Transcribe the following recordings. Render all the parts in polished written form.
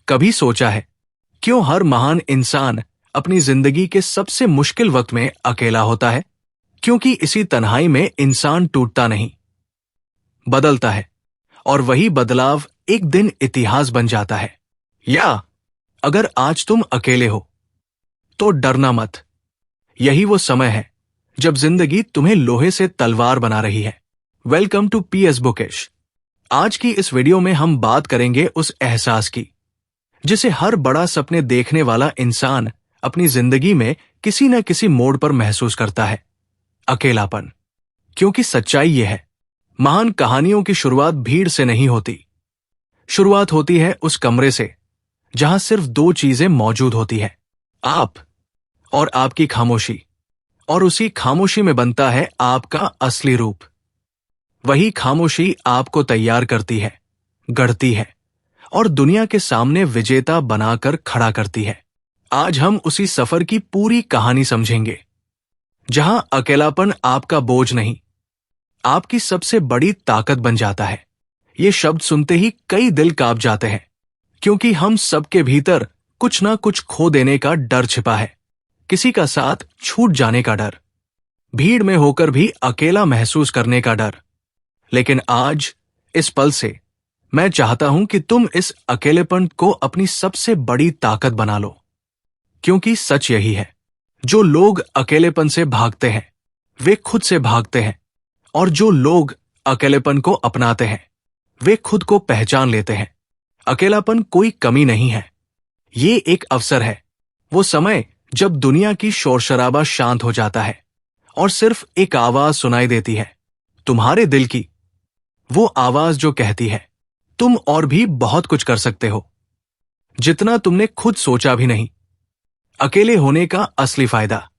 कभी सोचा है क्यों हर महान इंसान अपनी जिंदगी के सबसे मुश्किल वक्त में अकेला होता है? क्योंकि इसी तन्हाई में इंसान टूटता नहीं, बदलता है, और वही बदलाव एक दिन इतिहास बन जाता है। या अगर आज तुम अकेले हो तो डरना मत। यही वो समय है जब जिंदगी तुम्हें लोहे से तलवार बना रही है। Welcome to PS bookish. आज की इस वीडियो में हम बात करेंगे उस एहसास की जिसे हर बड़ा सपने देखने वाला इंसान अपनी जिंदगी में किसी न किसी मोड़ पर महसूस करता है, अकेलापन। क्योंकि सच्चाई यह है, महान कहानियों की शुरुआत भीड़ से नहीं होती। शुरुआत होती है उस कमरे से जहां सिर्फ दो चीजें मौजूद होती है, आप और आपकी खामोशी। और उसी खामोशी में बनता है आपका असली रूप। वही खामोशी आपको तैयार करती है, गढ़ती है और दुनिया के सामने विजेता बनाकर खड़ा करती है। आज हम उसी सफर की पूरी कहानी समझेंगे, जहां अकेलापन आपका बोझ नहीं, आपकी सबसे बड़ी ताकत बन जाता है। ये शब्द सुनते ही कई दिल कांप जाते हैं, क्योंकि हम सबके भीतर कुछ ना कुछ खो देने का डर छिपा है। किसी का साथ छूट जाने का डर, भीड़ में होकर भी अकेला महसूस करने का डर। लेकिन आज इस पल से मैं चाहता हूं कि तुम इस अकेलेपन को अपनी सबसे बड़ी ताकत बना लो। क्योंकि सच यही है, जो लोग अकेलेपन से भागते हैं वे खुद से भागते हैं, और जो लोग अकेलेपन को अपनाते हैं वे खुद को पहचान लेते हैं। अकेलापन कोई कमी नहीं है, ये एक अवसर है। वो समय जब दुनिया की शोरशराबा शांत हो जाता है और सिर्फ एक आवाज सुनाई देती है, तुम्हारे दिल की। वो आवाज जो कहती है, तुम और भी बहुत कुछ कर सकते हो, जितना तुमने खुद सोचा भी नहीं। अकेले होने का असली फायदा,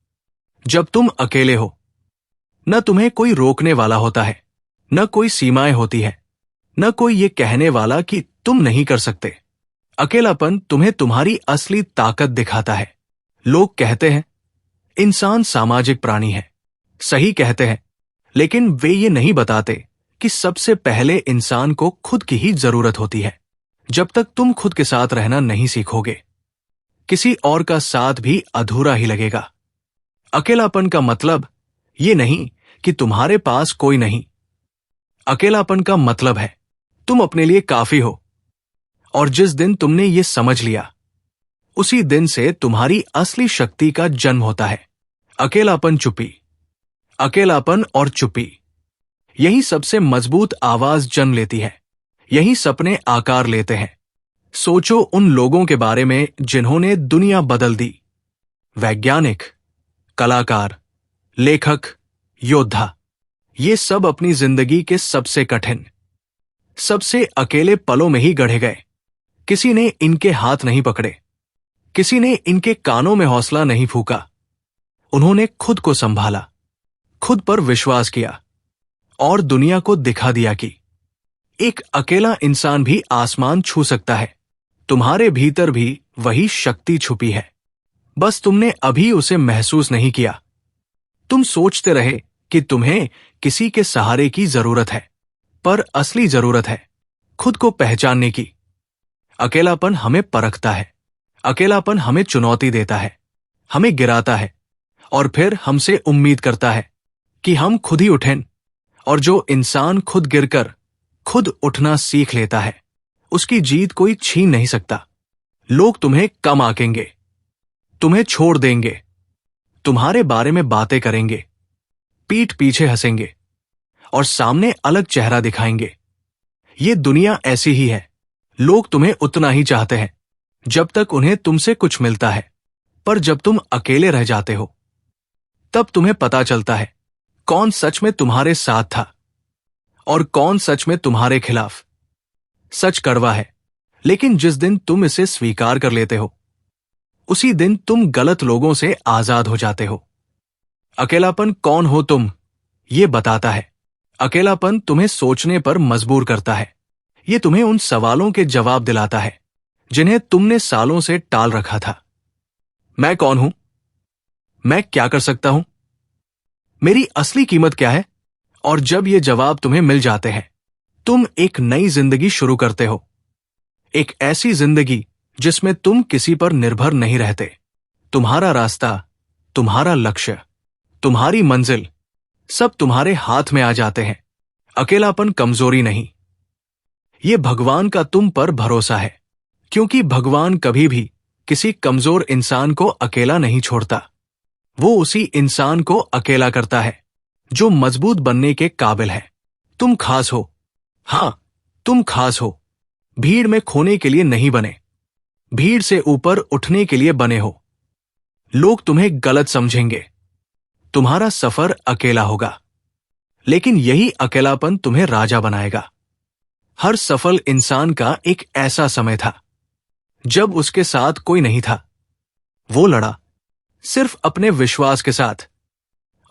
जब तुम अकेले हो, न तुम्हें कोई रोकने वाला होता है, न कोई सीमाएं होती है, न कोई ये कहने वाला कि तुम नहीं कर सकते। अकेलापन तुम्हें तुम्हारी असली ताकत दिखाता है। लोग कहते हैं इंसान सामाजिक प्राणी है, सही कहते हैं, लेकिन वे ये नहीं बताते कि सबसे पहले इंसान को खुद की ही जरूरत होती है। जब तक तुम खुद के साथ रहना नहीं सीखोगे, किसी और का साथ भी अधूरा ही लगेगा। अकेलापन का मतलब ये नहीं कि तुम्हारे पास कोई नहीं। अकेलापन का मतलब है तुम अपने लिए काफी हो। और जिस दिन तुमने ये समझ लिया, उसी दिन से तुम्हारी असली शक्ति का जन्म होता है। अकेलापन, चुप्पी, अकेलापन और चुप्पी, यही सबसे मजबूत आवाज जन्म लेती है। यही सपने आकार लेते हैं। सोचो उन लोगों के बारे में जिन्होंने दुनिया बदल दी। वैज्ञानिक, कलाकार, लेखक, योद्धा, ये सब अपनी जिंदगी के सबसे कठिन, सबसे अकेले पलों में ही गढ़े गए। किसी ने इनके हाथ नहीं पकड़े, किसी ने इनके कानों में हौसला नहीं फूका। उन्होंने खुद को संभाला, खुद पर विश्वास किया और दुनिया को दिखा दिया कि एक अकेला इंसान भी आसमान छू सकता है। तुम्हारे भीतर भी वही शक्ति छुपी है, बस तुमने अभी उसे महसूस नहीं किया। तुम सोचते रहे कि तुम्हें किसी के सहारे की जरूरत है, पर असली जरूरत है खुद को पहचानने की। अकेलापन हमें परखता है, अकेलापन हमें चुनौती देता है, हमें गिराता है और फिर हमसे उम्मीद करता है कि हम खुद ही उठें। और जो इंसान खुद गिरकर खुद उठना सीख लेता है, उसकी जीत कोई छीन नहीं सकता। लोग तुम्हें कम आंकेंगे, तुम्हें छोड़ देंगे, तुम्हारे बारे में बातें करेंगे, पीठ पीछे हंसेंगे और सामने अलग चेहरा दिखाएंगे। ये दुनिया ऐसी ही है। लोग तुम्हें उतना ही चाहते हैं जब तक उन्हें तुमसे कुछ मिलता है, पर जब तुम अकेले रह जाते हो, तब तुम्हें पता चलता है कौन सच में तुम्हारे साथ था और कौन सच में तुम्हारे खिलाफ। सच कड़वा है, लेकिन जिस दिन तुम इसे स्वीकार कर लेते हो, उसी दिन तुम गलत लोगों से आजाद हो जाते हो। अकेलापन कौन हो तुम, ये बताता है। अकेलापन तुम्हें सोचने पर मजबूर करता है। ये तुम्हें उन सवालों के जवाब दिलाता है जिन्हें तुमने सालों से टाल रखा था। मैं कौन हूं? मैं क्या कर सकता हूं? मेरी असली कीमत क्या है? और जब ये जवाब तुम्हें मिल जाते हैं, तुम एक नई जिंदगी शुरू करते हो। एक ऐसी जिंदगी जिसमें तुम किसी पर निर्भर नहीं रहते। तुम्हारा रास्ता, तुम्हारा लक्ष्य, तुम्हारी मंजिल सब तुम्हारे हाथ में आ जाते हैं। अकेलापन कमजोरी नहीं, ये भगवान का तुम पर भरोसा है, क्योंकि भगवान कभी भी किसी कमजोर इंसान को अकेला नहीं छोड़ता। वो उसी इंसान को अकेला करता है जो मजबूत बनने के काबिल है। तुम खास हो, हां, तुम खास हो। भीड़ में खोने के लिए नहीं बने, भीड़ से ऊपर उठने के लिए बने हो। लोग तुम्हें गलत समझेंगे, तुम्हारा सफर अकेला होगा, लेकिन यही अकेलापन तुम्हें राजा बनाएगा। हर सफल इंसान का एक ऐसा समय था जब उसके साथ कोई नहीं था। वो लड़ा सिर्फ अपने विश्वास के साथ,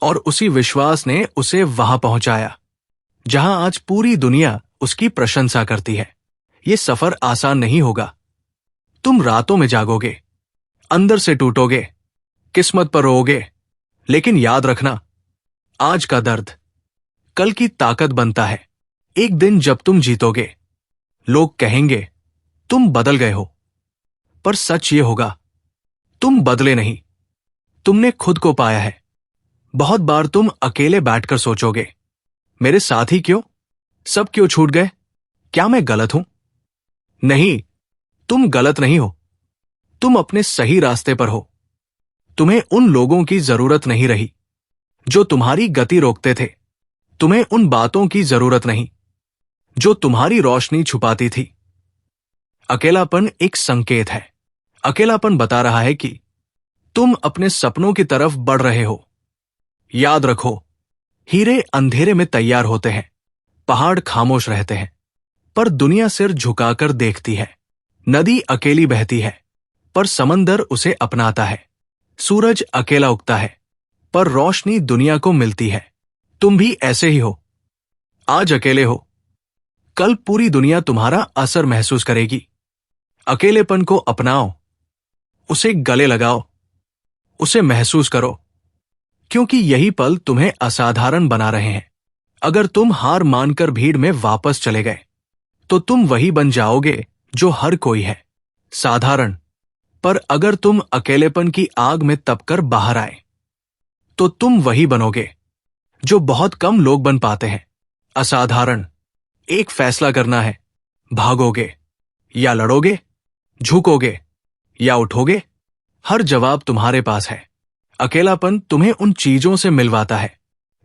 और उसी विश्वास ने उसे वहां पहुंचाया जहां आज पूरी दुनिया उसकी प्रशंसा करती है। ये सफर आसान नहीं होगा। तुम रातों में जागोगे, अंदर से टूटोगे, किस्मत पर रोओगे, लेकिन याद रखना, आज का दर्द कल की ताकत बनता है। एक दिन जब तुम जीतोगे, लोग कहेंगे तुम बदल गए हो, पर सच ये होगा, तुम बदले नहीं, तुमने खुद को पाया है। बहुत बार तुम अकेले बैठकर सोचोगे, मेरे साथी क्यों, सब क्यों छूट गए, क्या मैं गलत हूं? नहीं, तुम गलत नहीं हो, तुम अपने सही रास्ते पर हो। तुम्हें उन लोगों की जरूरत नहीं रही जो तुम्हारी गति रोकते थे। तुम्हें उन बातों की जरूरत नहीं जो तुम्हारी रोशनी छुपाती थी। अकेलापन एक संकेत है। अकेलापन बता रहा है कि तुम अपने सपनों की तरफ बढ़ रहे हो। याद रखो, हीरे अंधेरे में तैयार होते हैं, पहाड़ खामोश रहते हैं, पर दुनिया सिर झुकाकर देखती है। नदी अकेली बहती है, पर समंदर उसे अपनाता है। सूरज अकेला उगता है, पर रोशनी दुनिया को मिलती है। तुम भी ऐसे ही हो। आज अकेले हो, कल पूरी दुनिया तुम्हारा असर महसूस करेगी। अकेलेपन को अपनाओ, उसे गले लगाओ, उसे महसूस करो, क्योंकि यही पल तुम्हें असाधारण बना रहे हैं। अगर तुम हार मानकर भीड़ में वापस चले गए, तो तुम वही बन जाओगे जो हर कोई है, साधारण। पर अगर तुम अकेलेपन की आग में तपकर बाहर आए, तो तुम वही बनोगे जो बहुत कम लोग बन पाते हैं, असाधारण। एक फैसला करना है, भागोगे या लड़ोगे, झुकोगे या उठोगे, हर जवाब तुम्हारे पास है। अकेलापन तुम्हें उन चीजों से मिलवाता है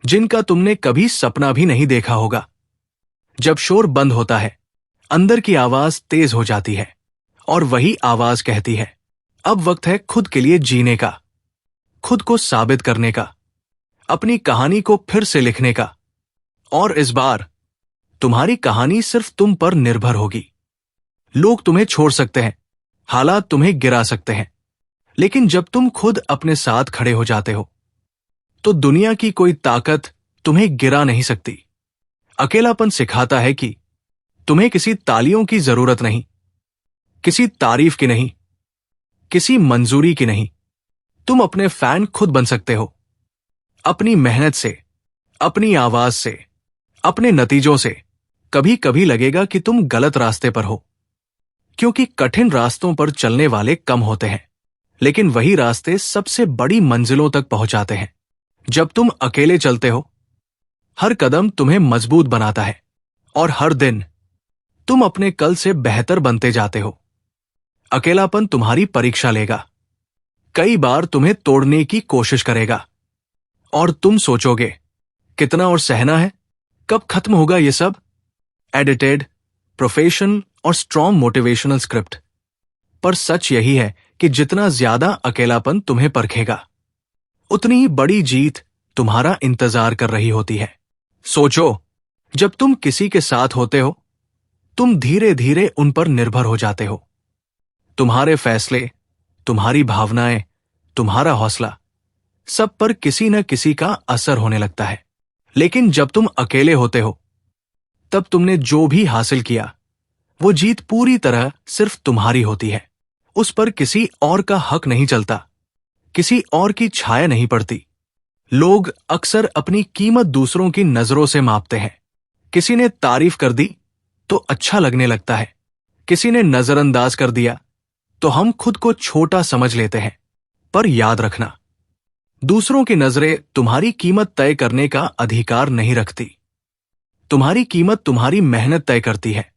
जिनका तुमने कभी सपना भी नहीं देखा होगा। जब शोर बंद होता है, अंदर की आवाज तेज हो जाती है, और वही आवाज कहती है, अब वक्त है खुद के लिए जीने का, खुद को साबित करने का, अपनी कहानी को फिर से लिखने का। और इस बार तुम्हारी कहानी सिर्फ तुम पर निर्भर होगी। लोग तुम्हें छोड़ सकते हैं, हालात तुम्हें गिरा सकते हैं, लेकिन जब तुम खुद अपने साथ खड़े हो जाते हो, तो दुनिया की कोई ताकत तुम्हें गिरा नहीं सकती। अकेलापन सिखाता है कि तुम्हें किसी तालियों की जरूरत नहीं, किसी तारीफ की नहीं, किसी मंजूरी की नहीं। तुम अपने फैन खुद बन सकते हो, अपनी मेहनत से, अपनी आवाज से, अपने नतीजों से। कभी कभी लगेगा कि तुम गलत रास्ते पर हो, क्योंकि कठिन रास्तों पर चलने वाले कम होते हैं, लेकिन वही रास्ते सबसे बड़ी मंजिलों तक पहुंचाते हैं। जब तुम अकेले चलते हो, हर कदम तुम्हें मजबूत बनाता है, और हर दिन तुम अपने कल से बेहतर बनते जाते हो। अकेलापन तुम्हारी परीक्षा लेगा, कई बार तुम्हें तोड़ने की कोशिश करेगा, और तुम सोचोगे कितना और सहना है, कब खत्म होगा ये सब। एडिटेड, प्रोफेशनल और स्ट्रॉन्ग मोटिवेशनल स्क्रिप्ट। पर सच यही है कि जितना ज्यादा अकेलापन तुम्हें परखेगा, उतनी ही बड़ी जीत तुम्हारा इंतजार कर रही होती है। सोचो, जब तुम किसी के साथ होते हो, तुम धीरे धीरे उन पर निर्भर हो जाते हो। तुम्हारे फैसले, तुम्हारी भावनाएं, तुम्हारा हौसला, सब पर किसी न किसी का असर होने लगता है। लेकिन जब तुम अकेले होते हो, तब तुमने जो भी हासिल किया, वो जीत पूरी तरह सिर्फ तुम्हारी होती है। उस पर किसी और का हक नहीं चलता, किसी और की छाया नहीं पड़ती। लोग अक्सर अपनी कीमत दूसरों की नजरों से मापते हैं। किसी ने तारीफ कर दी तो अच्छा लगने लगता है, किसी ने नजरअंदाज कर दिया तो हम खुद को छोटा समझ लेते हैं। पर याद रखना, दूसरों की नजरें तुम्हारी कीमत तय करने का अधिकार नहीं रखती। तुम्हारी कीमत तुम्हारी मेहनत तय करती है,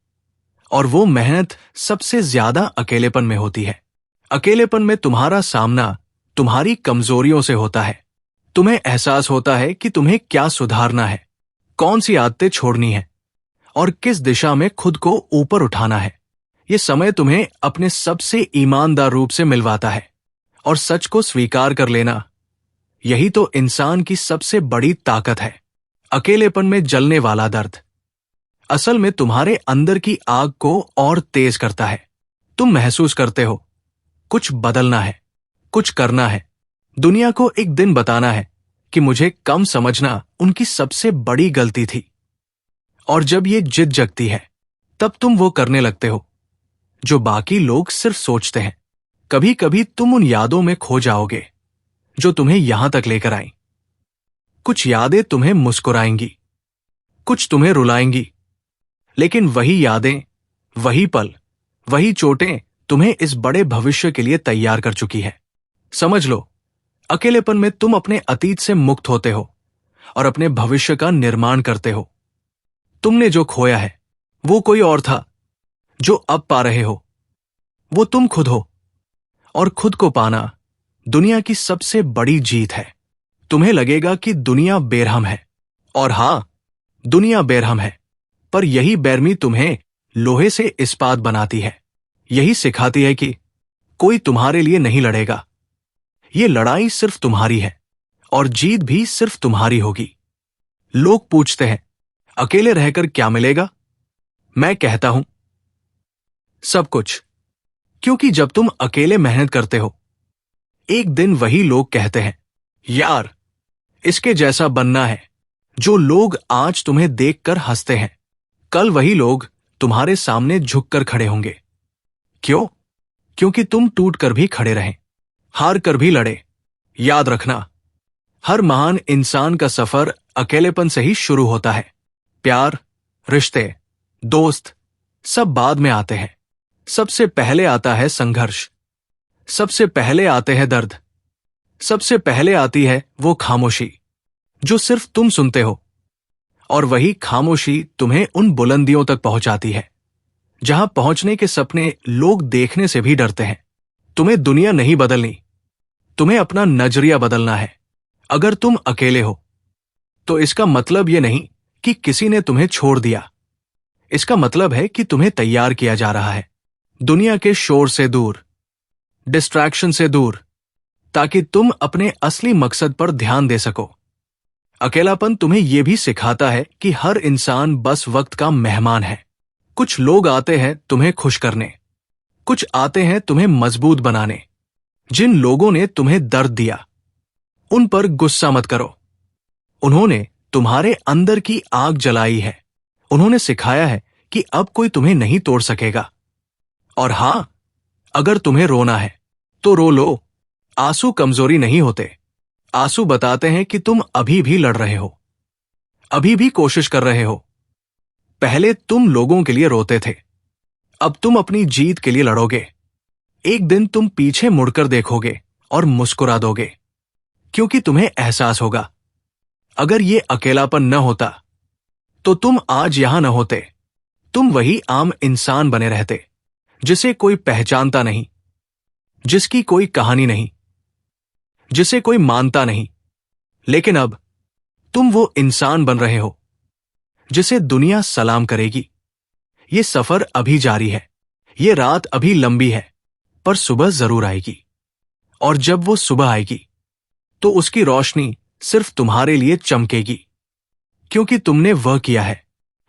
और वो मेहनत सबसे ज्यादा अकेलेपन में होती है। अकेलेपन में तुम्हारा सामना तुम्हारी कमजोरियों से होता है। तुम्हें एहसास होता है कि तुम्हें क्या सुधारना है, कौन सी आदतें छोड़नी है और किस दिशा में खुद को ऊपर उठाना है। ये समय तुम्हें अपने सबसे ईमानदार रूप से मिलवाता है, और सच को स्वीकार कर लेना, यही तो इंसान की सबसे बड़ी ताकत है। अकेलेपन में जलने वाला दर्द असल में तुम्हारे अंदर की आग को और तेज करता है। तुम महसूस करते हो कुछ बदलना है, कुछ करना है, दुनिया को एक दिन बताना है कि मुझे कम समझना उनकी सबसे बड़ी गलती थी। और जब ये जिद जगती है, तब तुम वो करने लगते हो जो बाकी लोग सिर्फ सोचते हैं। कभी कभी तुम उन यादों में खो जाओगे जो तुम्हें यहां तक लेकर आई। कुछ यादें तुम्हें मुस्कुराएंगी, कुछ तुम्हें रुलाएंगी, लेकिन वही यादें, वही पल, वही चोटें तुम्हें इस बड़े भविष्य के लिए तैयार कर चुकी है। समझ लो, अकेलेपन में तुम अपने अतीत से मुक्त होते हो और अपने भविष्य का निर्माण करते हो। तुमने जो खोया है वो कोई और था, जो अब पा रहे हो वो तुम खुद हो। और खुद को पाना दुनिया की सबसे बड़ी जीत है। तुम्हें लगेगा कि दुनिया बेरहम है, और हां, दुनिया बेरहम है, पर यही बेरहमी तुम्हें लोहे से इस्पात बनाती है। यही सिखाती है कि कोई तुम्हारे लिए नहीं लड़ेगा। ये लड़ाई सिर्फ तुम्हारी है, और जीत भी सिर्फ तुम्हारी होगी। लोग पूछते हैं, अकेले रहकर क्या मिलेगा? मैं कहता हूं, सब कुछ। क्योंकि जब तुम अकेले मेहनत करते हो, एक दिन वही लोग कहते हैं, यार, इसके जैसा बनना है। जो लोग आज तुम्हें देखकर हंसते हैं, कल वही लोग तुम्हारे सामने झुककर खड़े होंगे। क्यों? क्योंकि तुम टूट कर भी खड़े रहे, हार कर भी लड़े। याद रखना, हर महान इंसान का सफर अकेलेपन से ही शुरू होता है। प्यार, रिश्ते, दोस्त सब बाद में आते हैं। सबसे पहले आता है संघर्ष, सबसे पहले आते हैं दर्द, सबसे पहले आती है वो खामोशी जो सिर्फ तुम सुनते हो। और वही खामोशी तुम्हें उन बुलंदियों तक पहुंचाती है जहां पहुंचने के सपने लोग देखने से भी डरते हैं। तुम्हें दुनिया नहीं बदलनी, तुम्हें अपना नजरिया बदलना है। अगर तुम अकेले हो तो इसका मतलब यह नहीं कि किसी ने तुम्हें छोड़ दिया। इसका मतलब है कि तुम्हें तैयार किया जा रहा है, दुनिया के शोर से दूर, डिस्ट्रैक्शन से दूर, ताकि तुम अपने असली मकसद पर ध्यान दे सको। अकेलापन तुम्हें यह भी सिखाता है कि हर इंसान बस वक्त का मेहमान है। कुछ लोग आते हैं तुम्हें खुश करने, कुछ आते हैं तुम्हें मजबूत बनाने। जिन लोगों ने तुम्हें दर्द दिया, उन पर गुस्सा मत करो। उन्होंने तुम्हारे अंदर की आग जलाई है। उन्होंने सिखाया है कि अब कोई तुम्हें नहीं तोड़ सकेगा। और हां, अगर तुम्हें रोना है तो रो लो। आंसू कमजोरी नहीं होते। आंसू बताते हैं कि तुम अभी भी लड़ रहे हो, अभी भी कोशिश कर रहे हो। पहले तुम लोगों के लिए रोते थे, अब तुम अपनी जीत के लिए लड़ोगे। एक दिन तुम पीछे मुड़कर देखोगे और मुस्कुरा दोगे, क्योंकि तुम्हें एहसास होगा, अगर ये अकेलापन न होता तो तुम आज यहां न होते। तुम वही आम इंसान बने रहते, जिसे कोई पहचानता नहीं, जिसकी कोई कहानी नहीं, जिसे कोई मानता नहीं। लेकिन अब तुम वो इंसान बन रहे हो जिसे दुनिया सलाम करेगी। ये सफर अभी जारी है, ये रात अभी लंबी है, पर सुबह जरूर आएगी। और जब वो सुबह आएगी तो उसकी रोशनी सिर्फ तुम्हारे लिए चमकेगी, क्योंकि तुमने वह किया है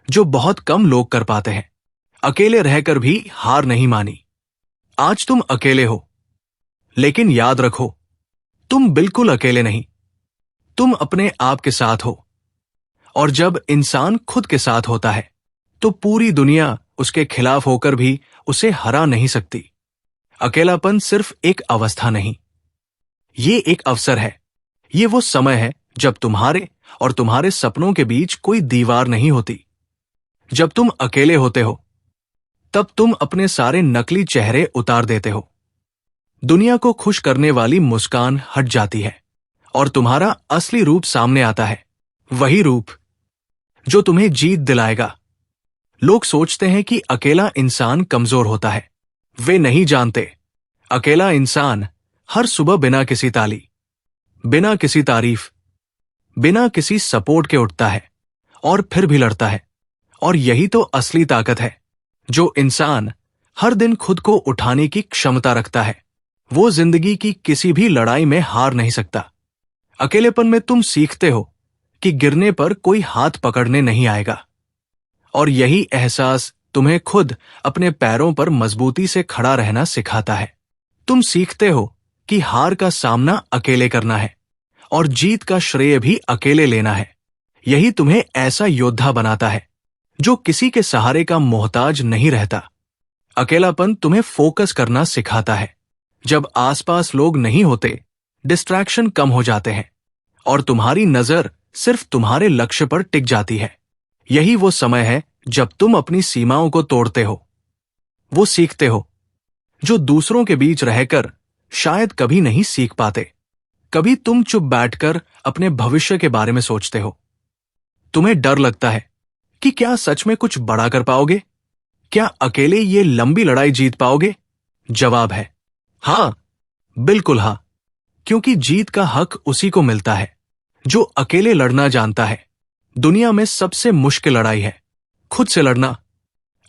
जो बहुत कम लोग कर पाते हैं। अकेले रहकर भी हार नहीं मानी। आज तुम अकेले हो, लेकिन याद रखो, तुम बिल्कुल अकेले नहीं। तुम अपने आप के साथ हो, और जब इंसान खुद के साथ होता है तो पूरी दुनिया उसके खिलाफ होकर भी उसे हरा नहीं सकती। अकेलापन सिर्फ एक अवस्था नहीं, ये एक अवसर है। ये वो समय है जब तुम्हारे और तुम्हारे सपनों के बीच कोई दीवार नहीं होती। जब तुम अकेले होते हो, तब तुम अपने सारे नकली चेहरे उतार देते हो। दुनिया को खुश करने वाली मुस्कान हट जाती है और तुम्हारा असली रूप सामने आता है, वही रूप जो तुम्हें जीत दिलाएगा। लोग सोचते हैं कि अकेला इंसान कमजोर होता है। वे नहीं जानते, अकेला इंसान हर सुबह बिना किसी ताली, बिना किसी तारीफ, बिना किसी सपोर्ट के उठता है और फिर भी लड़ता है। और यही तो असली ताकत है। जो इंसान हर दिन खुद को उठाने की क्षमता रखता है, वो जिंदगी की किसी भी लड़ाई में हार नहीं सकता। अकेलेपन में तुम सीखते हो कि गिरने पर कोई हाथ पकड़ने नहीं आएगा, और यही एहसास तुम्हें खुद अपने पैरों पर मजबूती से खड़ा रहना सिखाता है। तुम सीखते हो कि हार का सामना अकेले करना है और जीत का श्रेय भी अकेले लेना है। यही तुम्हें ऐसा योद्धा बनाता है जो किसी के सहारे का मोहताज नहीं रहता। अकेलापन तुम्हें फोकस करना सिखाता है। जब आसपास लोग नहीं होते, डिस्ट्रैक्शन कम हो जाते हैं और तुम्हारी नजर सिर्फ तुम्हारे लक्ष्य पर टिक जाती है। यही वो समय है जब तुम अपनी सीमाओं को तोड़ते हो। वो सीखते हो जो दूसरों के बीच रहकर शायद कभी नहीं सीख पाते। कभी तुम चुप बैठकर अपने भविष्य के बारे में सोचते हो। तुम्हें डर लगता है कि क्या सच में कुछ बड़ा कर पाओगे? क्या अकेले ये लंबी लड़ाई जीत पाओगे? जवाब है हां, बिल्कुल हां, क्योंकि जीत का हक उसी को मिलता है जो अकेले लड़ना जानता है। दुनिया में सबसे मुश्किल लड़ाई है खुद से लड़ना,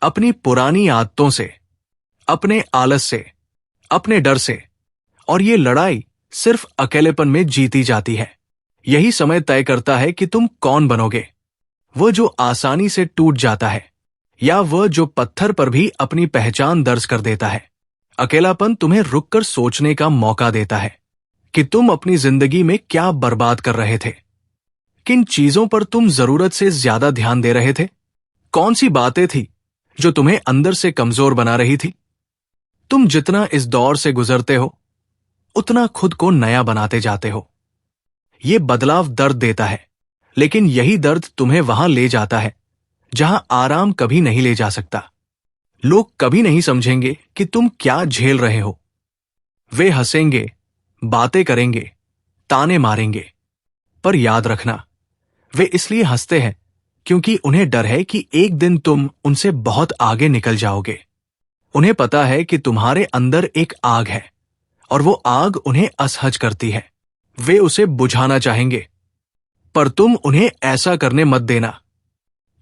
अपनी पुरानी आदतों से, अपने आलस से, अपने डर से। और ये लड़ाई सिर्फ अकेलेपन में जीती जाती है। यही समय तय करता है कि तुम कौन बनोगे, वह जो आसानी से टूट जाता है या वह जो पत्थर पर भी अपनी पहचान दर्ज कर देता है। अकेलापन तुम्हें रुककर सोचने का मौका देता है कि तुम अपनी जिंदगी में क्या बर्बाद कर रहे थे, किन चीजों पर तुम जरूरत से ज्यादा ध्यान दे रहे थे, कौन सी बातें थी जो तुम्हें अंदर से कमजोर बना रही थी। तुम जितना इस दौर से गुजरते हो, उतना खुद को नया बनाते जाते हो। ये बदलाव दर्द देता है, लेकिन यही दर्द तुम्हें वहां ले जाता है जहां आराम कभी नहीं ले जा सकता। लोग कभी नहीं समझेंगे कि तुम क्या झेल रहे हो। वे हंसेंगे, बातें करेंगे, ताने मारेंगे, पर याद रखना, वे इसलिए हंसते हैं क्योंकि उन्हें डर है कि एक दिन तुम उनसे बहुत आगे निकल जाओगे। उन्हें पता है कि तुम्हारे अंदर एक आग है और वो आग उन्हें असहज करती है। वे उसे बुझाना चाहेंगे, पर तुम उन्हें ऐसा करने मत देना,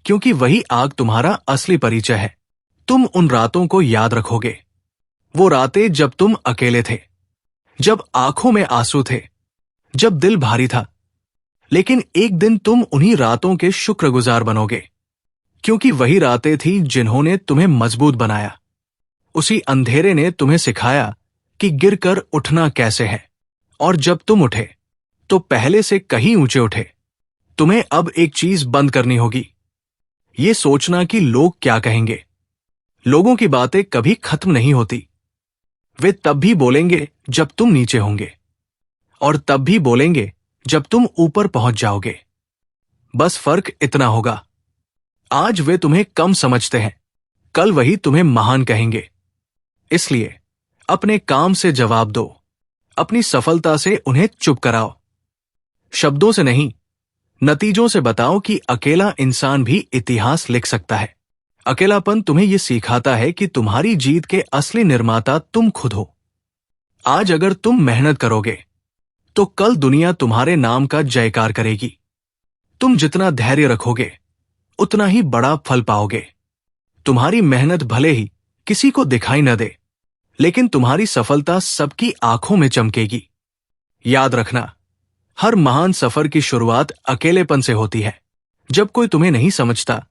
क्योंकि वही आग तुम्हारा असली परिचय है। तुम उन रातों को याद रखोगे, वो रातें जब तुम अकेले थे, जब आंखों में आंसू थे, जब दिल भारी था। लेकिन एक दिन तुम उन्हीं रातों के शुक्रगुजार बनोगे, क्योंकि वही रातें थी जिन्होंने तुम्हें मजबूत बनाया। उसी अंधेरे ने तुम्हें सिखाया कि गिरकर उठना कैसे है, और जब तुम उठे तो पहले से कहीं ऊंचे उठे। तुम्हें अब एक चीज बंद करनी होगी, ये सोचना कि लोग क्या कहेंगे। लोगों की बातें कभी खत्म नहीं होती। वे तब भी बोलेंगे जब तुम नीचे होंगे, और तब भी बोलेंगे जब तुम ऊपर पहुंच जाओगे। बस फर्क इतना होगा, आज वे तुम्हें कम समझते हैं, कल वही तुम्हें महान कहेंगे। इसलिए अपने काम से जवाब दो, अपनी सफलता से उन्हें चुप कराओ। शब्दों से नहीं, नतीजों से बताओ कि अकेला इंसान भी इतिहास लिख सकता है। अकेलापन तुम्हें यह सिखाता है कि तुम्हारी जीत के असली निर्माता तुम खुद हो। आज अगर तुम मेहनत करोगे तो कल दुनिया तुम्हारे नाम का जयकार करेगी। तुम जितना धैर्य रखोगे, उतना ही बड़ा फल पाओगे। तुम्हारी मेहनत भले ही किसी को दिखाई न दे, लेकिन तुम्हारी सफलता सबकी आंखों में चमकेगी। याद रखना, हर महान सफर की शुरुआत अकेलेपन से होती है। जब कोई तुम्हें नहीं समझता,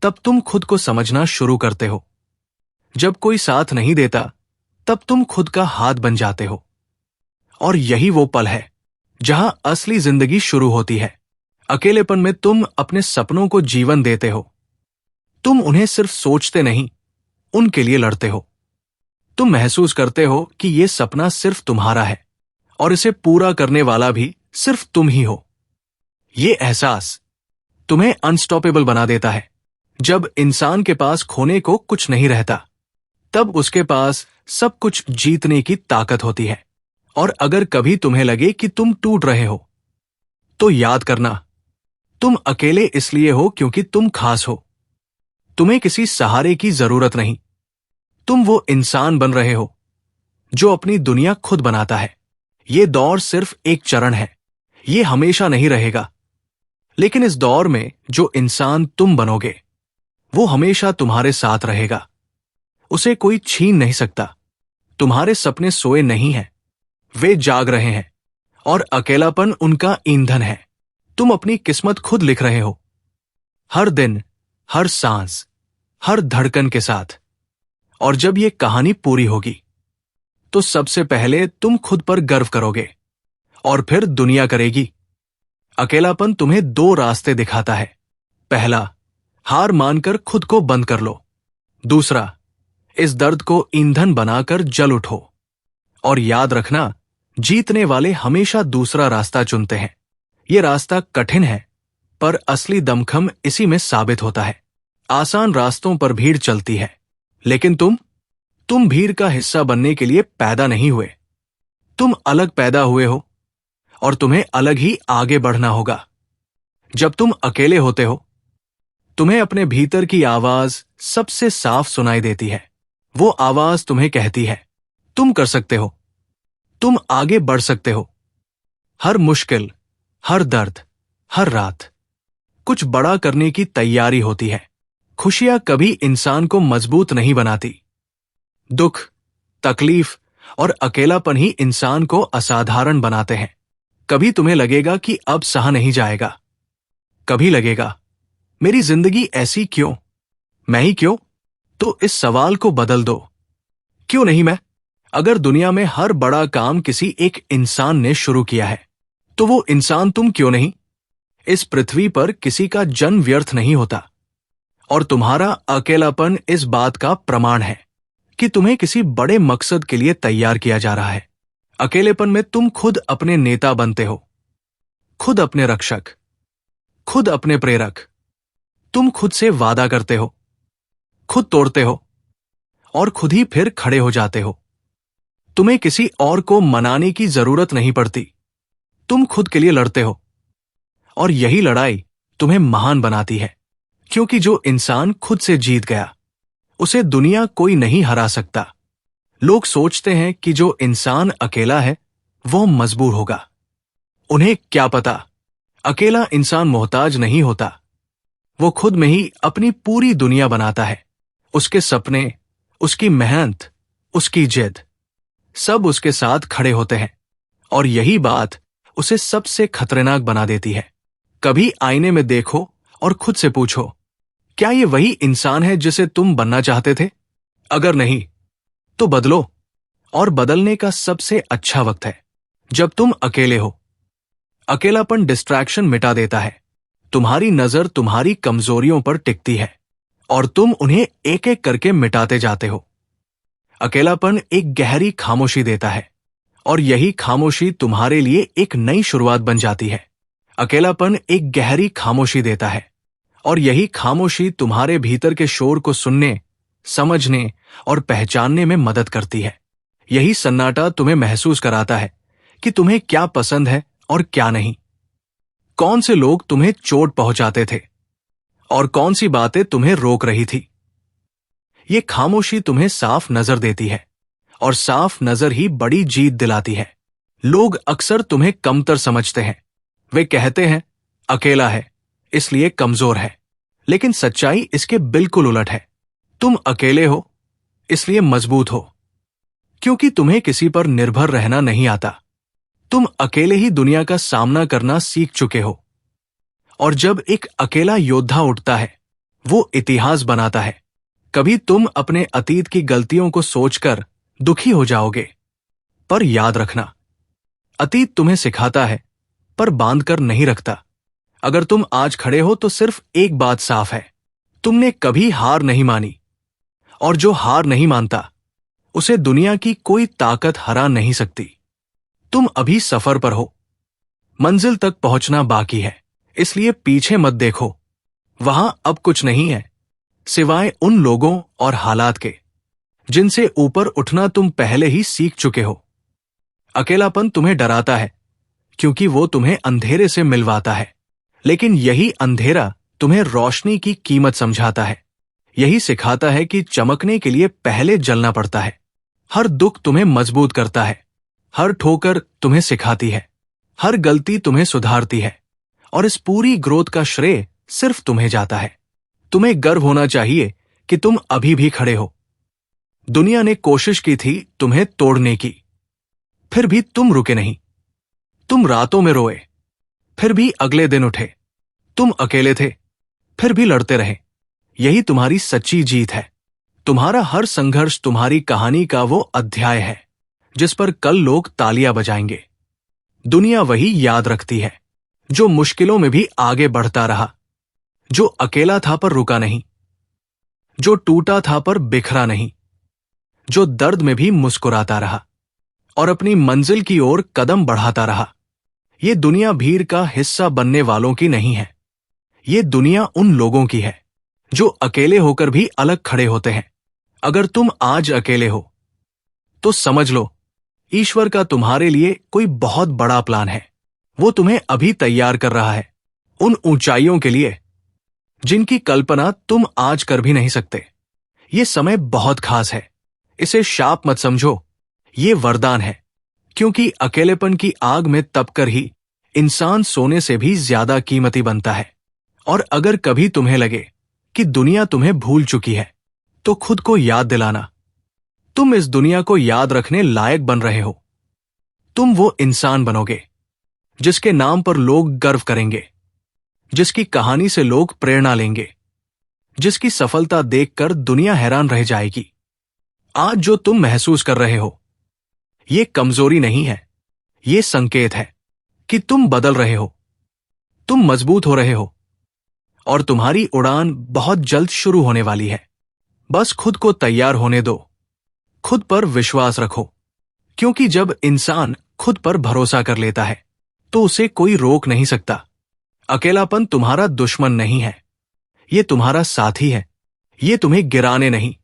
तब तुम खुद को समझना शुरू करते हो। जब कोई साथ नहीं देता, तब तुम खुद का हाथ बन जाते हो। और यही वो पल है जहां असली जिंदगी शुरू होती है। अकेलेपन में तुम अपने सपनों को जीवन देते हो। तुम उन्हें सिर्फ सोचते नहीं, उनके लिए लड़ते हो। तुम महसूस करते हो कि यह सपना सिर्फ तुम्हारा है और इसे पूरा करने वाला भी सिर्फ तुम ही हो। यह एहसास तुम्हें अनस्टॉपेबल बना देता है। जब इंसान के पास खोने को कुछ नहीं रहता, तब उसके पास सब कुछ जीतने की ताकत होती है। और अगर कभी तुम्हें लगे कि तुम टूट रहे हो, तो याद करना, तुम अकेले इसलिए हो क्योंकि तुम खास हो। तुम्हें किसी सहारे की जरूरत नहीं। तुम वो इंसान बन रहे हो जो अपनी दुनिया खुद बनाता है। ये दौर सिर्फ एक चरण है, ये हमेशा नहीं रहेगा। लेकिन इस दौर में जो इंसान तुम बनोगे, वो हमेशा तुम्हारे साथ रहेगा। उसे कोई छीन नहीं सकता। तुम्हारे सपने सोए नहीं हैं, वे जाग रहे हैं, और अकेलापन उनका ईंधन है। तुम अपनी किस्मत खुद लिख रहे हो, हर दिन, हर सांस, हर धड़कन के साथ। और जब ये कहानी पूरी होगी, तो सबसे पहले तुम खुद पर गर्व करोगे, और फिर दुनिया करेगी। अकेलापन तुम्हें दो रास्ते दिखाता है। पहला, हार मानकर खुद को बंद कर लो। दूसरा, इस दर्द को ईंधन बनाकर जल उठो। और याद रखना, जीतने वाले हमेशा दूसरा रास्ता चुनते हैं। यह रास्ता कठिन है, पर असली दमखम इसी में साबित होता है। आसान रास्तों पर भीड़ चलती है, लेकिन तुम भीड़ का हिस्सा बनने के लिए पैदा नहीं हुए। तुम अलग पैदा हुए हो, और तुम्हें अलग ही आगे बढ़ना होगा। जब तुम अकेले होते हो, तुम्हें अपने भीतर की आवाज सबसे साफ सुनाई देती है। वो आवाज तुम्हें कहती है, तुम कर सकते हो, तुम आगे बढ़ सकते हो। हर मुश्किल, हर दर्द, हर रात कुछ बड़ा करने की तैयारी होती है। खुशियां कभी इंसान को मजबूत नहीं बनाती। दुख, तकलीफ और अकेलापन ही इंसान को असाधारण बनाते हैं। कभी तुम्हें लगेगा कि अब सहा नहीं जाएगा। कभी लगेगा, मेरी जिंदगी ऐसी क्यों, मैं ही क्यों? तो इस सवाल को बदल दो, क्यों नहीं मैं? अगर दुनिया में हर बड़ा काम किसी एक इंसान ने शुरू किया है, तो वो इंसान तुम क्यों नहीं? इस पृथ्वी पर किसी का जन्म व्यर्थ नहीं होता, और तुम्हारा अकेलापन इस बात का प्रमाण है कि तुम्हें किसी बड़े मकसद के लिए तैयार किया जा रहा है। अकेलेपन में तुम खुद अपने नेता बनते हो, खुद अपने रक्षक, खुद अपने प्रेरक। तुम खुद से वादा करते हो, खुद तोड़ते हो, और खुद ही फिर खड़े हो जाते हो। तुम्हें किसी और को मनाने की जरूरत नहीं पड़ती। तुम खुद के लिए लड़ते हो, और यही लड़ाई तुम्हें महान बनाती है। क्योंकि जो इंसान खुद से जीत गया, उसे दुनिया कोई नहीं हरा सकता। लोग सोचते हैं कि जो इंसान अकेला है, वो मजबूर होगा। उन्हें क्या पता, अकेला इंसान मोहताज नहीं होता। वो खुद में ही अपनी पूरी दुनिया बनाता है। उसके सपने, उसकी मेहनत, उसकी जिद, सब उसके साथ खड़े होते हैं। और यही बात उसे सबसे खतरनाक बना देती है। कभी आईने में देखो और खुद से पूछो, क्या ये वही इंसान है जिसे तुम बनना चाहते थे? अगर नहीं, तो बदलो। और बदलने का सबसे अच्छा वक्त है जब तुम अकेले हो। अकेलापन डिस्ट्रैक्शन मिटा देता है। तुम्हारी नजर तुम्हारी कमजोरियों पर टिकती है, और तुम उन्हें एक एक करके मिटाते जाते हो। अकेलापन एक गहरी खामोशी देता है, और यही खामोशी तुम्हारे लिए एक नई शुरुआत बन जाती है। अकेलापन एक गहरी खामोशी देता है, और यही खामोशी तुम्हारे भीतर के शोर को सुनने, समझने और पहचानने में मदद करती है। यही सन्नाटा तुम्हें महसूस कराता है कि तुम्हें क्या पसंद है और क्या नहीं। कौन से लोग तुम्हें चोट पहुंचाते थे, और कौन सी बातें तुम्हें रोक रही थी। ये खामोशी तुम्हें साफ नजर देती है, और साफ नजर ही बड़ी जीत दिलाती है। लोग अक्सर तुम्हें कमतर समझते हैं। वे कहते हैं, अकेला है इसलिए कमजोर है। लेकिन सच्चाई इसके बिल्कुल उलट है। तुम अकेले हो इसलिए मजबूत हो, क्योंकि तुम्हें किसी पर निर्भर रहना नहीं आता। तुम अकेले ही दुनिया का सामना करना सीख चुके हो। और जब एक अकेला योद्धा उठता है, वो इतिहास बनाता है। कभी तुम अपने अतीत की गलतियों को सोचकर दुखी हो जाओगे, पर याद रखना, अतीत तुम्हें सिखाता है पर बांधकर नहीं रखता। अगर तुम आज खड़े हो तो सिर्फ एक बात साफ है, तुमने कभी हार नहीं मानी। और जो हार नहीं मानता, उसे दुनिया की कोई ताकत हरा नहीं सकती। तुम अभी सफर पर हो, मंजिल तक पहुंचना बाकी है। इसलिए पीछे मत देखो, वहां अब कुछ नहीं है सिवाय उन लोगों और हालात के जिनसे ऊपर उठना तुम पहले ही सीख चुके हो। अकेलापन तुम्हें डराता है क्योंकि वो तुम्हें अंधेरे से मिलवाता है, लेकिन यही अंधेरा तुम्हें रोशनी की कीमत समझाता है। यही सिखाता है कि चमकने के लिए पहले जलना पड़ता है। हर दुख तुम्हें मजबूत करता है, हर ठोकर तुम्हें सिखाती है, हर गलती तुम्हें सुधारती है, और इस पूरी ग्रोथ का श्रेय सिर्फ तुम्हें जाता है। तुम्हें गर्व होना चाहिए कि तुम अभी भी खड़े हो। दुनिया ने कोशिश की थी तुम्हें तोड़ने की, फिर भी तुम रुके नहीं। तुम रातों में रोए, फिर भी अगले दिन उठे। तुम अकेले थे, फिर भी लड़ते रहे। यही तुम्हारी सच्ची जीत है। तुम्हारा हर संघर्ष तुम्हारी कहानी का वो अध्याय है जिस पर कल लोग तालियां बजाएंगे। दुनिया वही याद रखती है जो मुश्किलों में भी आगे बढ़ता रहा, जो अकेला था पर रुका नहीं, जो टूटा था पर बिखरा नहीं, जो दर्द में भी मुस्कुराता रहा और अपनी मंजिल की ओर कदम बढ़ाता रहा। ये दुनिया भीड़ का हिस्सा बनने वालों की नहीं है। ये दुनिया उन लोगों की है जो अकेले होकर भी अलग खड़े होते हैं। अगर तुम आज अकेले हो तो समझ लो ईश्वर का तुम्हारे लिए कोई बहुत बड़ा प्लान है। वो तुम्हें अभी तैयार कर रहा है उन ऊंचाइयों के लिए जिनकी कल्पना तुम आज कर भी नहीं सकते। ये समय बहुत खास है, इसे शाप मत समझो, ये वरदान है। क्योंकि अकेलेपन की आग में तपकर ही इंसान सोने से भी ज्यादा कीमती बनता है। और अगर कभी तुम्हें लगे कि दुनिया तुम्हें भूल चुकी है तो खुद को याद दिलाना, तुम इस दुनिया को याद रखने लायक बन रहे हो। तुम वो इंसान बनोगे जिसके नाम पर लोग गर्व करेंगे, जिसकी कहानी से लोग प्रेरणा लेंगे, जिसकी सफलता देखकर दुनिया हैरान रह जाएगी। आज जो तुम महसूस कर रहे हो ये कमजोरी नहीं है, ये संकेत है कि तुम बदल रहे हो, तुम मजबूत हो रहे हो और तुम्हारी उड़ान बहुत जल्द शुरू होने वाली है। बस खुद को तैयार होने दो, खुद पर विश्वास रखो, क्योंकि जब इंसान खुद पर भरोसा कर लेता है तो उसे कोई रोक नहीं सकता। अकेलापन तुम्हारा दुश्मन नहीं है, ये तुम्हारा साथी है। ये तुम्हें गिराने नहीं,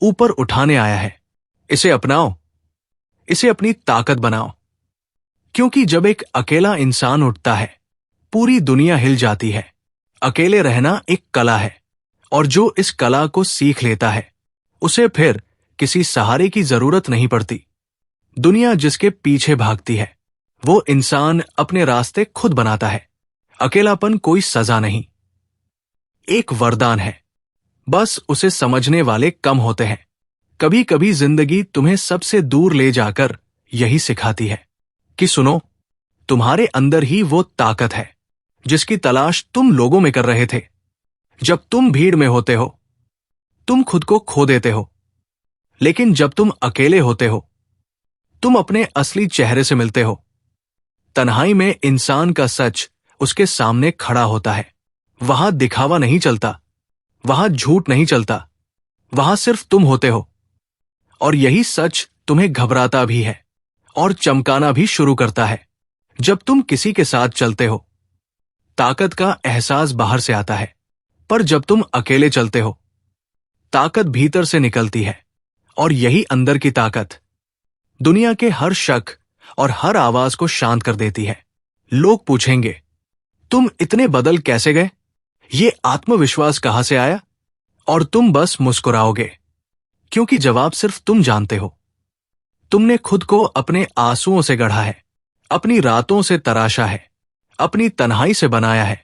ऊपर उठाने आया है। इसे अपनाओ, इसे अपनी ताकत बनाओ, क्योंकि जब एक अकेला इंसान उठता है पूरी दुनिया हिल जाती है। अकेले रहना एक कला है और जो इस कला को सीख लेता है उसे फिर किसी सहारे की जरूरत नहीं पड़ती। दुनिया जिसके पीछे भागती है वो इंसान अपने रास्ते खुद बनाता है। अकेलापन कोई सजा नहीं, एक वरदान है। बस उसे समझने वाले कम होते हैं। कभी कभी जिंदगी तुम्हें सबसे दूर ले जाकर यही सिखाती है कि सुनो, तुम्हारे अंदर ही वो ताकत है जिसकी तलाश तुम लोगों में कर रहे थे। जब तुम भीड़ में होते हो तुम खुद को खो देते हो, लेकिन जब तुम अकेले होते हो तुम अपने असली चेहरे से मिलते हो। तन्हाई में इंसान का सच उसके सामने खड़ा होता है। वहां दिखावा नहीं चलता, वहां झूठ नहीं चलता, वहां सिर्फ तुम होते हो। और यही सच तुम्हें घबराता भी है और चमकाना भी शुरू करता है। जब तुम किसी के साथ चलते हो ताकत का एहसास बाहर से आता है, पर जब तुम अकेले चलते हो ताकत भीतर से निकलती है। और यही अंदर की ताकत दुनिया के हर शक और हर आवाज को शांत कर देती है। लोग पूछेंगे, तुम इतने बदल कैसे गए? ये आत्मविश्वास कहां से आया? और तुम बस मुस्कुराओगे, क्योंकि जवाब सिर्फ तुम जानते हो। तुमने खुद को अपने आंसुओं से गढ़ा है, अपनी रातों से तराशा है, अपनी तन्हाई से बनाया है।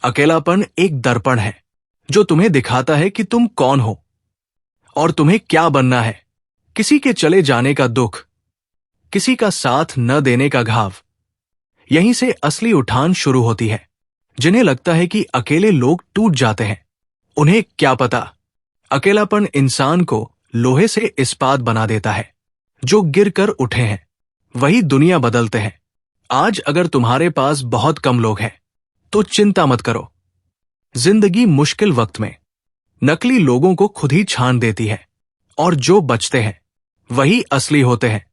अकेलापन एक दर्पण है जो तुम्हें दिखाता है कि तुम कौन हो और तुम्हें क्या बनना है। किसी के चले जाने का दुख, किसी का साथ न देने का घाव, यहीं से असली उठान शुरू होती है। जिन्हें लगता है कि अकेले लोग टूट जाते हैं, उन्हें क्या पता, अकेलापन इंसान को लोहे से इस्पात बना देता है। जो गिर कर उठे हैं वही दुनिया बदलते हैं। आज अगर तुम्हारे पास बहुत कम लोग हैं तो चिंता मत करो। जिंदगी मुश्किल वक्त में नकली लोगों को खुद ही छान देती है और जो बचते हैं वही असली होते हैं।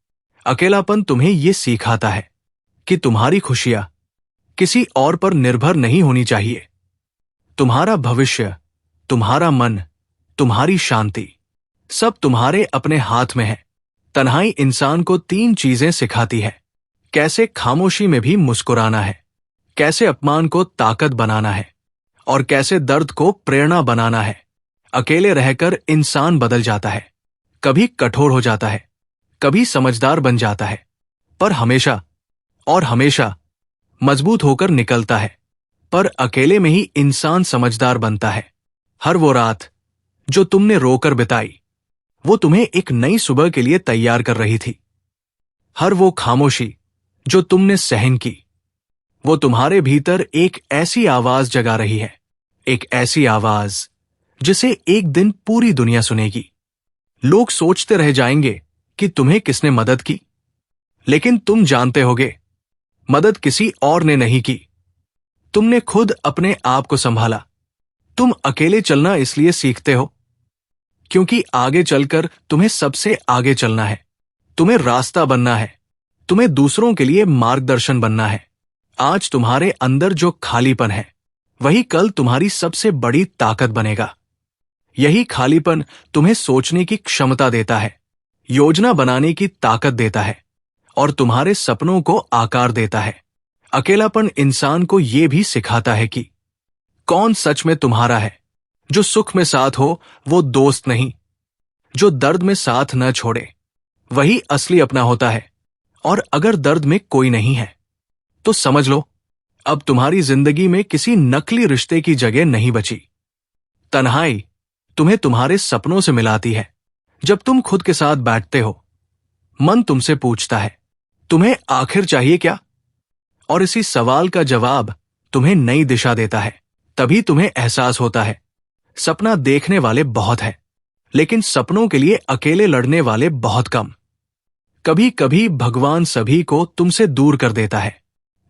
अकेलापन तुम्हें यह सिखाता है कि तुम्हारी खुशियां किसी और पर निर्भर नहीं होनी चाहिए। तुम्हारा भविष्य, तुम्हारा मन, तुम्हारी शांति सब तुम्हारे अपने हाथ में है। तन्हाई इंसान को 3 चीजें सिखाती है। कैसे खामोशी में भी मुस्कुराना है, कैसे अपमान को ताकत बनाना है, और कैसे दर्द को प्रेरणा बनाना है। अकेले रहकर इंसान बदल जाता है। कभी कठोर हो जाता है, कभी समझदार बन जाता है, पर हमेशा और हमेशा मजबूत होकर निकलता है। पर अकेले में ही इंसान समझदार बनता है। हर वो रात जो तुमने रोकर बिताई, वो तुम्हें एक नई सुबह के लिए तैयार कर रही थी। हर वो खामोशी जो तुमने सहन की, वो तुम्हारे भीतर एक ऐसी आवाज जगा रही है, एक ऐसी आवाज जिसे एक दिन पूरी दुनिया सुनेगी। लोग सोचते रह जाएंगे कि तुम्हें किसने मदद की, लेकिन तुम जानते होगे, मदद किसी और ने नहीं की, तुमने खुद अपने आप को संभाला। तुम अकेले चलना इसलिए सीखते हो क्योंकि आगे चलकर तुम्हें सबसे आगे चलना है। तुम्हें रास्ता बनना है, तुम्हें दूसरों के लिए मार्गदर्शन बनना है। आज तुम्हारे अंदर जो खालीपन है, वही कल तुम्हारी सबसे बड़ी ताकत बनेगा। यही खालीपन तुम्हें सोचने की क्षमता देता है, योजना बनाने की ताकत देता है, और तुम्हारे सपनों को आकार देता है। अकेलापन इंसान को यह भी सिखाता है कि कौन सच में तुम्हारा है। जो सुख में साथ हो वो दोस्त नहीं, जो दर्द में साथ न छोड़े वही असली अपना होता है। और अगर दर्द में कोई नहीं है तो समझ लो, अब तुम्हारी जिंदगी में किसी नकली रिश्ते की जगह नहीं बची। तन्हाई तुम्हें तुम्हारे सपनों से मिलाती है। जब तुम खुद के साथ बैठते हो, मन तुमसे पूछता है, तुम्हें आखिर चाहिए क्या? और इसी सवाल का जवाब तुम्हें नई दिशा देता है। तभी तुम्हें एहसास होता है, सपना देखने वाले बहुत हैं, लेकिन सपनों के लिए अकेले लड़ने वाले बहुत कम। कभी कभी भगवान सभी को तुमसे दूर कर देता है,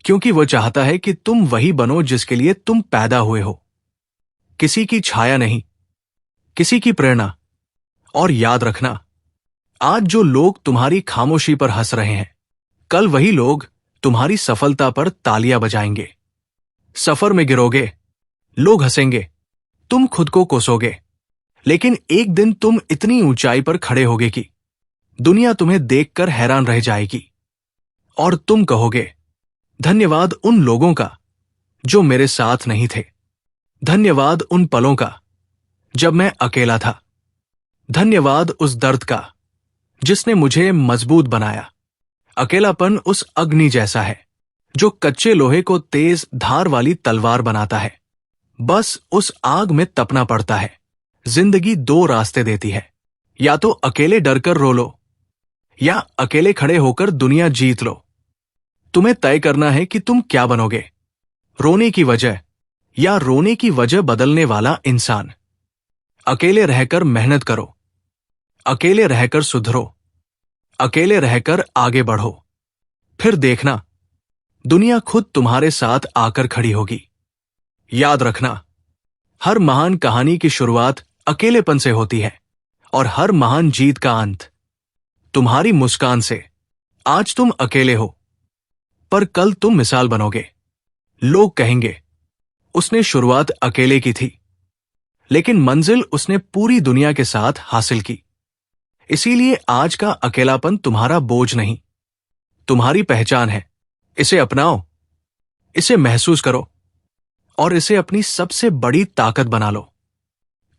क्योंकि वो चाहता है कि तुम वही बनो जिसके लिए तुम पैदा हुए हो। किसी की छाया नहीं, किसी की प्रेरणा। और याद रखना, आज जो लोग तुम्हारी खामोशी पर हंस रहे हैं, कल वही लोग तुम्हारी सफलता पर तालियां बजाएंगे। सफर में गिरोगे, लोग हंसेंगे, तुम खुद को कोसोगे, लेकिन एक दिन तुम इतनी ऊंचाई पर खड़े होगे कि दुनिया तुम्हें देखकर हैरान रह जाएगी। और तुम कहोगे, धन्यवाद उन लोगों का जो मेरे साथ नहीं थे। धन्यवाद उन पलों का जब मैं अकेला था। धन्यवाद उस दर्द का जिसने मुझे मजबूत बनाया। अकेलापन उस अग्नि जैसा है जो कच्चे लोहे को तेज धार वाली तलवार बनाता है। बस उस आग में तपना पड़ता है। जिंदगी 2 रास्ते देती है, या तो अकेले डरकर रो लो, या अकेले खड़े होकर दुनिया जीत लो। तुम्हें तय करना है कि तुम क्या बनोगे, रोने की वजह या रोने की वजह बदलने वाला इंसान। अकेले रहकर मेहनत करो, अकेले रहकर सुधरो, अकेले रहकर आगे बढ़ो। फिर देखना, दुनिया खुद तुम्हारे साथ आकर खड़ी होगी। याद रखना, हर महान कहानी की शुरुआत अकेलेपन से होती है, और हर महान जीत का अंत तुम्हारी मुस्कान से। आज तुम अकेले हो, पर कल तुम मिसाल बनोगे। लोग कहेंगे, उसने शुरुआत अकेले की थी, लेकिन मंजिल उसने पूरी दुनिया के साथ हासिल की। इसीलिए आज का अकेलापन तुम्हारा बोझ नहीं, तुम्हारी पहचान है। इसे अपनाओ, इसे महसूस करो, और इसे अपनी सबसे बड़ी ताकत बना लो।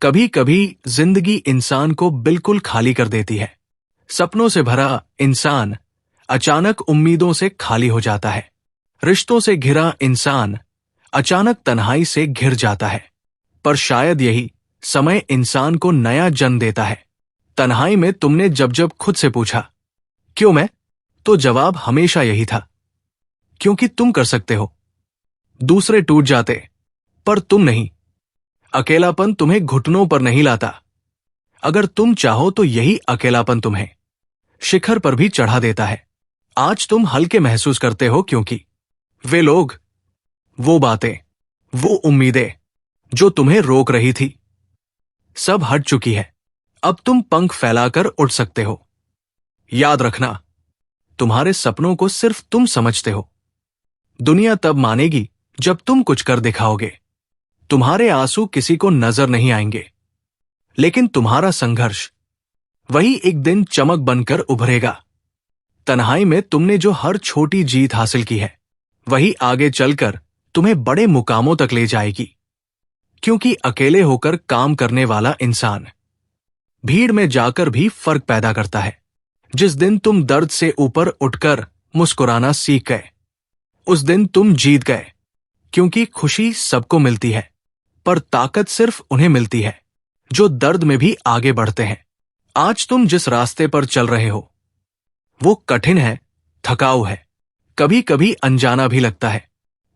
कभी कभी जिंदगी इंसान को बिल्कुल खाली कर देती है। सपनों से भरा इंसान अचानक उम्मीदों से खाली हो जाता है। रिश्तों से घिरा इंसान अचानक तन्हाई से घिर जाता है। पर शायद यही समय इंसान को नया जन्म देता है। तन्हाई में तुमने जब जब खुद से पूछा, क्यों मैं? तो जवाब हमेशा यही था, क्योंकि तुम कर सकते हो। दूसरे टूट जाते, पर तुम नहीं। अकेलापन तुम्हें घुटनों पर नहीं लाता। अगर तुम चाहो तो यही अकेलापन तुम्हें शिखर पर भी चढ़ा देता है। आज तुम हल्के महसूस करते हो क्योंकि वे लोग, वो बातें, वो उम्मीदें जो तुम्हें रोक रही थी, सब हट चुकी है। अब तुम पंख फैलाकर उड़ सकते हो। याद रखना, तुम्हारे सपनों को सिर्फ तुम समझते हो। दुनिया तब मानेगी जब तुम कुछ कर दिखाओगे। तुम्हारे आंसू किसी को नजर नहीं आएंगे, लेकिन तुम्हारा संघर्ष वही एक दिन चमक बनकर उभरेगा। तन्हाई में तुमने जो हर छोटी जीत हासिल की है, वही आगे चलकर तुम्हें बड़े मुकामों तक ले जाएगी। क्योंकि अकेले होकर काम करने वाला इंसान भीड़ में जाकर भी फर्क पैदा करता है। जिस दिन तुम दर्द से ऊपर उठकर मुस्कुराना सीख गए, उस दिन तुम जीत गए। क्योंकि खुशी सबको मिलती है, पर ताकत सिर्फ उन्हें मिलती है जो दर्द में भी आगे बढ़ते हैं। आज तुम जिस रास्ते पर चल रहे हो, वो कठिन है, थकाऊ है, कभी कभी अनजाना भी लगता है,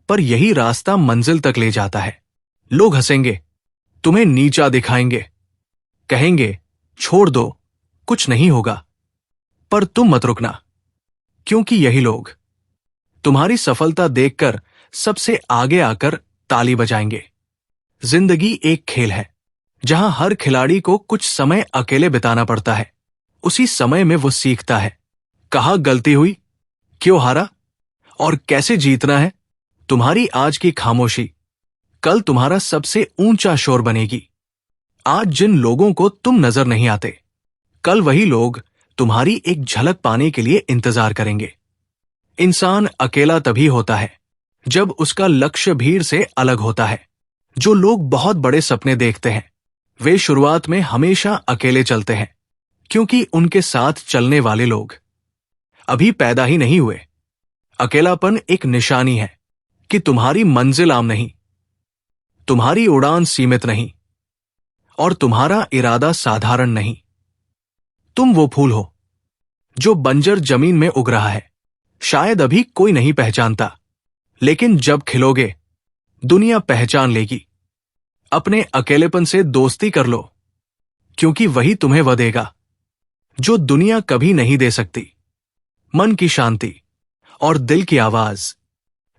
पर यही रास्ता मंजिल तक ले जाता है। लोग हंसेंगे, तुम्हें नीचा दिखाएंगे, कहेंगे छोड़ दो, कुछ नहीं होगा, पर तुम मत रुकना। क्योंकि यही लोग तुम्हारी सफलता देखकर सबसे आगे आकर ताली बजाएंगे। जिंदगी एक खेल है जहां हर खिलाड़ी को कुछ समय अकेले बिताना पड़ता है। उसी समय में वो सीखता है कहाँ गलती हुई, क्यों हारा और कैसे जीतना है। तुम्हारी आज की खामोशी कल तुम्हारा सबसे ऊंचा शोर बनेगी। आज जिन लोगों को तुम नजर नहीं आते, कल वही लोग तुम्हारी एक झलक पाने के लिए इंतजार करेंगे। इंसान अकेला तभी होता है जब उसका लक्ष्य भीड़ से अलग होता है। जो लोग बहुत बड़े सपने देखते हैं, वे शुरुआत में हमेशा अकेले चलते हैं, क्योंकि उनके साथ चलने वाले लोग अभी पैदा ही नहीं हुए। अकेलापन एक निशानी है कि तुम्हारी मंजिल आम नहीं, तुम्हारी उड़ान सीमित नहीं और तुम्हारा इरादा साधारण नहीं। तुम वो फूल हो जो बंजर जमीन में उग रहा है। शायद अभी कोई नहीं पहचानता, लेकिन जब खिलोगे दुनिया पहचान लेगी। अपने अकेलेपन से दोस्ती कर लो, क्योंकि वही तुम्हें वह देगा जो दुनिया कभी नहीं दे सकती। मन की शांति और दिल की आवाज।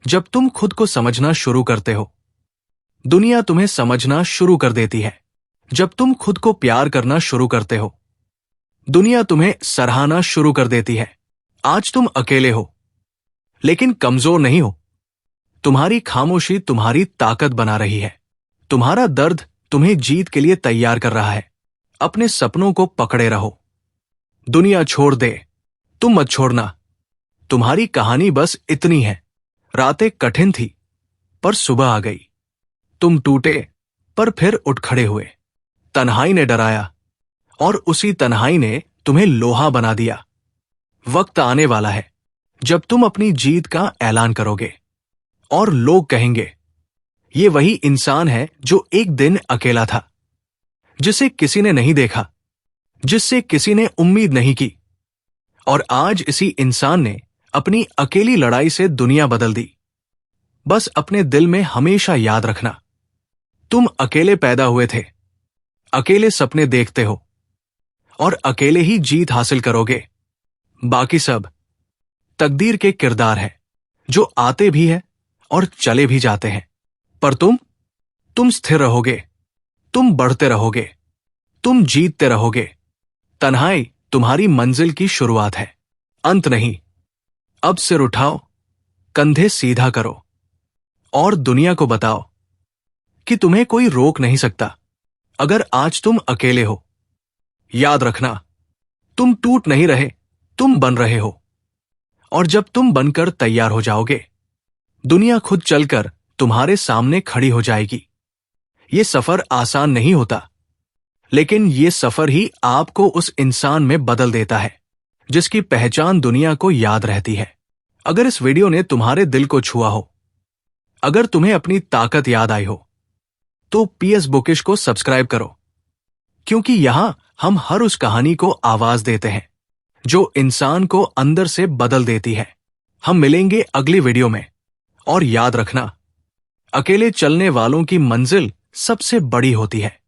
जब तुम खुद को समझना शुरू करते हो, दुनिया तुम्हें समझना शुरू कर देती है। जब तुम खुद को प्यार करना शुरू करते हो, दुनिया तुम्हें सराहना शुरू कर देती है। आज तुम अकेले हो, लेकिन कमजोर नहीं हो। तुम्हारी खामोशी तुम्हारी ताकत बना रही है। तुम्हारा दर्द तुम्हें जीत के लिए तैयार कर रहा है। अपने सपनों को पकड़े रहो। दुनिया छोड़ दे, तुम मत छोड़ना। तुम्हारी कहानी बस इतनी है। रातें कठिन थी, पर सुबह आ गई। तुम टूटे, पर फिर उठ खड़े हुए। तन्हाई ने डराया, और उसी तन्हाई ने तुम्हें लोहा बना दिया। वक्त आने वाला है जब तुम अपनी जीत का ऐलान करोगे, और लोग कहेंगे, ये वही इंसान है जो एक दिन अकेला था, जिसे किसी ने नहीं देखा, जिससे किसी ने उम्मीद नहीं की। और आज इसी इंसान ने अपनी अकेली लड़ाई से दुनिया बदल दी। बस अपने दिल में हमेशा याद रखना, तुम अकेले पैदा हुए थे, अकेले सपने देखते हो, और अकेले ही जीत हासिल करोगे। बाकी सब तकदीर के किरदार है, जो आते भी है और चले भी जाते हैं। पर तुम स्थिर रहोगे, तुम बढ़ते रहोगे, तुम जीतते रहोगे। तन्हाई तुम्हारी मंजिल की शुरुआत है, अंत नहीं। अब सिर उठाओ, कंधे सीधा करो, और दुनिया को बताओ कि तुम्हें कोई रोक नहीं सकता। अगर आज तुम अकेले हो, याद रखना, तुम टूट नहीं रहे, तुम बन रहे हो। और जब तुम बनकर तैयार हो जाओगे, दुनिया खुद चलकर तुम्हारे सामने खड़ी हो जाएगी। ये सफर आसान नहीं होता, लेकिन ये सफर ही आपको उस इंसान में बदल देता है जिसकी पहचान दुनिया को याद रहती है। अगर इस वीडियो ने तुम्हारे दिल को छुआ हो, अगर तुम्हें अपनी ताकत याद आई हो, तो PS बुकिश को सब्सक्राइब करो, क्योंकि यहां हम हर उस कहानी को आवाज देते हैं जो इंसान को अंदर से बदल देती है। हम मिलेंगे अगली वीडियो में, और याद रखना, अकेले चलने वालों की मंजिल सबसे बड़ी होती है।